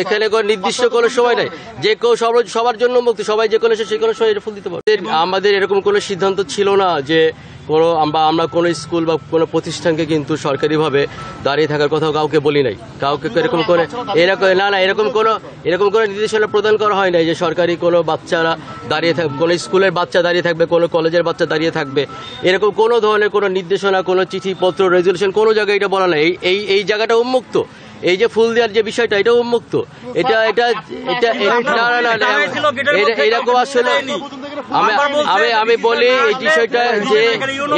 এখানে কোনো নির্দিষ্ট কোনো সময় নাই, যে কেউ সবার জন্য মুক্ত, সবাই যে কোনো সময় এটা ফুল দিতে পারবে। আমাদের এরকম কোনো সিদ্ধান্ত ছিল না যে আমরা কোনো স্কুল বা কোনো প্রতিষ্ঠানকে কিন্তু সরকারিভাবে দাঁড়িয়ে থাকার কথা কাউকে বলি নাই, কাউকে এরকম করে এরকম কোনো নির্দেশনা প্রদান করা হয় নাই যে সরকারি কোনো বাচ্চারা দাঁড়িয়ে থাকবে, কোনো স্কুলের বাচ্চা দাঁড়িয়ে থাকবে, কোনো কলেজের বাচ্চা দাঁড়িয়ে থাকবে, এরকম কোনো ধরনের কোনো নির্দেশনা, কোনো চিঠিপত্র, রেজলিউশন কোনো জায়গায় এটা বলা নাই। এই জায়গাটা উন্মুক্ত, এই যে ফুল দেওয়ার যে বিষয়টা এটা উন্মুক্ত, এটা এরকম আসলে আমি বলি এই বিষয়টা যে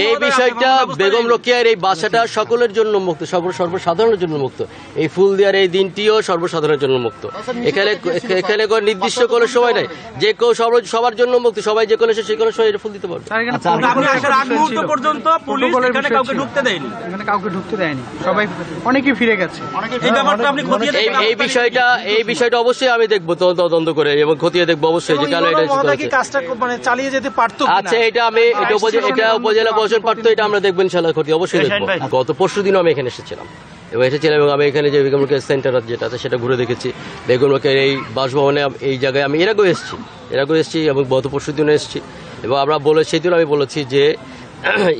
এই বিষয়টা বেগম রোকেয়ার এই বাসাটা সকলের জন্য মুক্ত, সর্বসাধারণের জন্য মুক্ত। এই ফুল দেওয়ার এই দিনটিও সর্বসাধারণের জন্য মুক্ত। এখানে কোনো নির্দিষ্ট কোনো সময় নাই, যে কেউ সবার জন্য মুক্ত, সবাই যে কোনো সময় এটা ফুল দিতে পারবে। কাউকে ঢুকতে দেয়নি, সবাই অনেকেই ফিরে গেছে। এই বিষয়টা অবশ্যই আমি দেখবো, তদন্ত করে এবং খতিয়ে দেখবো অবশ্যই যে কেন এটা চালিয়ে যেতে পারতো। আচ্ছা, এটা উপজেলা প্রশাসন পারতো, এটা আমরা দেখবো ইনশাআল্লাহ, খতিয়ে অবশ্যই দেখবো। গত পরশুদিনও আমি এখানে এসেছিলাম এবং আমি এখানে যে বেগম রোকেয়া সেন্টার যেটা আছে সেটা ঘুরে দেখেছি। বেগম রোকেয়ার এই বাসভবনে এই জায়গায় আমি এর আগেও এসেছি এবং গত পরশুদিনও এসেছি এবং সেদিন আমি বলেছি যে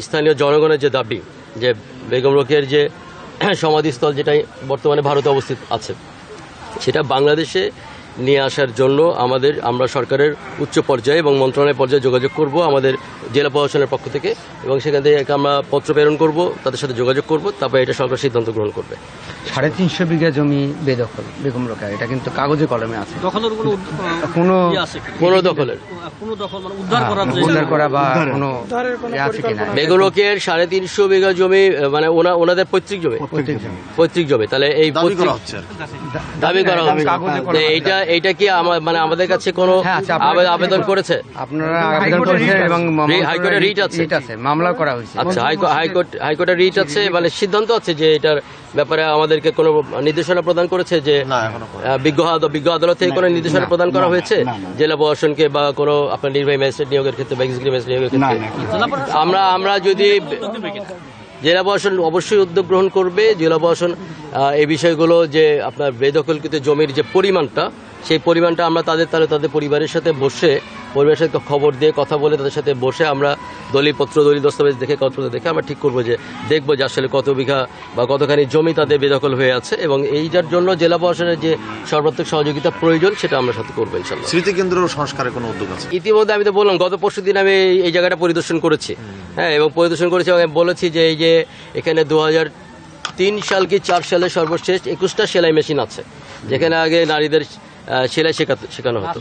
স্থানীয় জনগণের যে দাবি যে বেগম রোকেয়ার যে সমাধিস্থল যেটা বর্তমানে ভারতে অবস্থিত আছে সেটা বাংলাদেশে নিয়ে আসার জন্য আমরা সরকারের উচ্চ পর্যায়ে এবং মন্ত্রণালয় পর্যায়ে যোগাযোগ করব আমাদের জেলা প্রশাসনের পক্ষ থেকে, এবং সেখান থেকে আমরা পত্র প্রেরণ করব, তাদের সাথে যোগাযোগ করব, তারপরে এটা সরকার সিদ্ধান্ত গ্রহণ করবে। 350 বিঘা জমি বেদখল বেগম রোকেয়া, এটা কিন্তু কাগজে কলমে আছে। উদ্ধার করা বা কোনো আছে কিনা? বেগম রোকেয়ার 350 বিঘা জমি মানে ওনাদের পৈতৃক জমি, তাহলে এই দাবি করা হচ্ছে। এইটা কি আমাদের কাছে কোনো আবেদন করেছে? আপনারা আবেদন করেছেন এবং হাইকোর্টের রিট আছে, মামলা করা হয়েছে। আচ্ছা, হাইকোর্টের রিট আছে, সিদ্ধান্ত আছে যে এটার ব্যাপারে আমাদেরকে কোনো নির্দেশনা প্রদান করেছে যে বিজ্ঞ আদালত থেকে কোনো নির্দেশনা প্রদান করা হয়েছে জেলা প্রশাসনকে বা কোনো আপনার নির্বাহী ম্যাজিস্ট্রেট নিয়োগের ক্ষেত্রে বা এক্সিকিউটিভ ম্যাজিস্ট্রেট নিয়োগের ক্ষেত্রে? আমরা যদি জেলা প্রশাসন অবশ্যই উদ্যোগ গ্রহণ করবে। জেলা প্রশাসন এই বিষয়গুলো যে আপনার বেদখলকৃত জমির যে পরিমাণটা, সেই পরিমাণটা আমরা তাদের পরিবারের সাথে খবর দিয়ে কথা বলে তাদের সাথে বসে আমরা দলিল দস্তাবেজ দেখে আমরা ঠিক করবো যে দেখবো যে আসলে কত বিঘা বা কতখানি জমি তাদের বেদখল হয়ে আছে, এবং এইটার জন্য জেলা প্রশাসনের যে সর্বাত্মক সহযোগিতা প্রয়োজন সেটা আমরা সাথে করবো ইনশাআল্লাহ। স্মৃতিকেন্দ্র সংস্কারের কোনো উদ্যোগ আছে? ইতিমধ্যে আমি তো বললাম গত পরশুদিন আমি এই জায়গাটা পরিদর্শন করেছি, এবং আমি বলেছি যে এই যে এখানে 2003 সাল কি 4 সালে সর্বশেষ 21টা সেলাই মেশিন আছে, যেখানে আগে নারীদের সেলাই শেখানো হতো।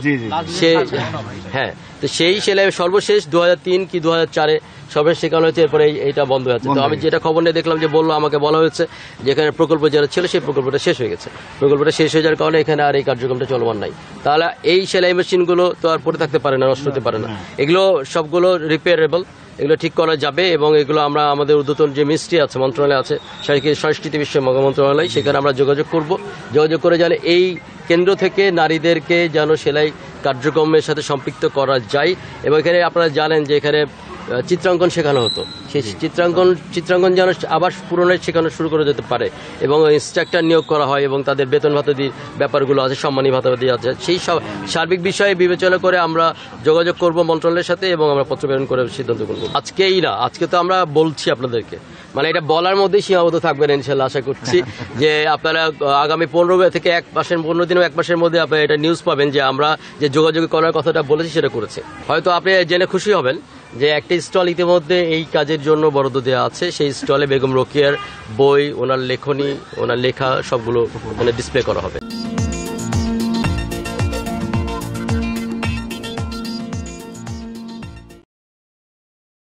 তো সেই সেলাই সর্বশেষ 2003 কি 2004-এ সর্বশেষ শেখানো হয়েছে, এরপরে এইটা বন্ধ হয়ে যাচ্ছে। তো আমি যেটা খবর নিয়ে দেখলাম যে আমাকে বলা হয়েছে যেখানে প্রকল্প যারা ছিল সেই প্রকল্পটা শেষ হয়ে গেছে। প্রকল্পটা শেষ হয়ে যাওয়ার কারণে এখানে আর এই কার্যক্রমটা চলমান নাই। তাহলে এই সেলাই মেশিনগুলো তো আর পড়ে থাকতে পারে না, নষ্ট হতে পারে না। এগুলো সবগুলো রিপেয়ারেবল, এগুলো ঠিক করা যাবে, এবং এগুলো আমরা আমাদের ঊর্ধ্বতন যে মিনিস্ট্রি আছে, মন্ত্রণালয় আছে, সংস্কৃতি বিষয় মন্ত্রণালয়, সেখানে আমরা যোগাযোগ করে যেন এই কেন্দ্র থেকে নারীদেরকে যেন সেলাই কার্যক্রমের সাথে সম্পৃক্ত করা যায়। এবং এখানে আপনারা জানেন যে এখানে চিত্রাঙ্কন শেখানো হতো, সেই চিত্রাঙ্কন যেন আবার পুনরায় শেখানো শুরু করে যেতে পারে, এবং ইনস্ট্রাক্টর নিয়োগ করা হয়, এবং তাদের বেতন ভাতাদির ব্যাপারগুলো আছে, সম্মানী ভাতাদি আছে, সেই সব সার্বিক বিষয়ে বিবেচনা করে আমরা যোগাযোগ করব মন্ত্রণালয়ের সাথে, এবং আমরা পত্র প্রেরণ করে সিদ্ধান্ত করব। আজকে তো আমরা বলছি আপনাদেরকে, এটা বলার মধ্যেই সীমাবদ্ধ থাকবেন ইনশাল্লাহ। আশা করছি যে আপনারা আগামী 15 থেকে 15 দিন 1 মাসের মধ্যে আপনারা এটা নিউজ পাবেন যে আমরা যে যোগাযোগ করার কথাটা বলেছি সেটা করেছে। হয়তো আপনি জেনে খুশি হবেন যে একটা স্টল ইতিমধ্যে এই কাজের জন্য বরাদ্দ দেওয়া আছে। সেই স্টলে বেগম রোকেয়ার বই, ওনার লেখনী, ওনার লেখা সবগুলো ডিসপ্লে করা হবে।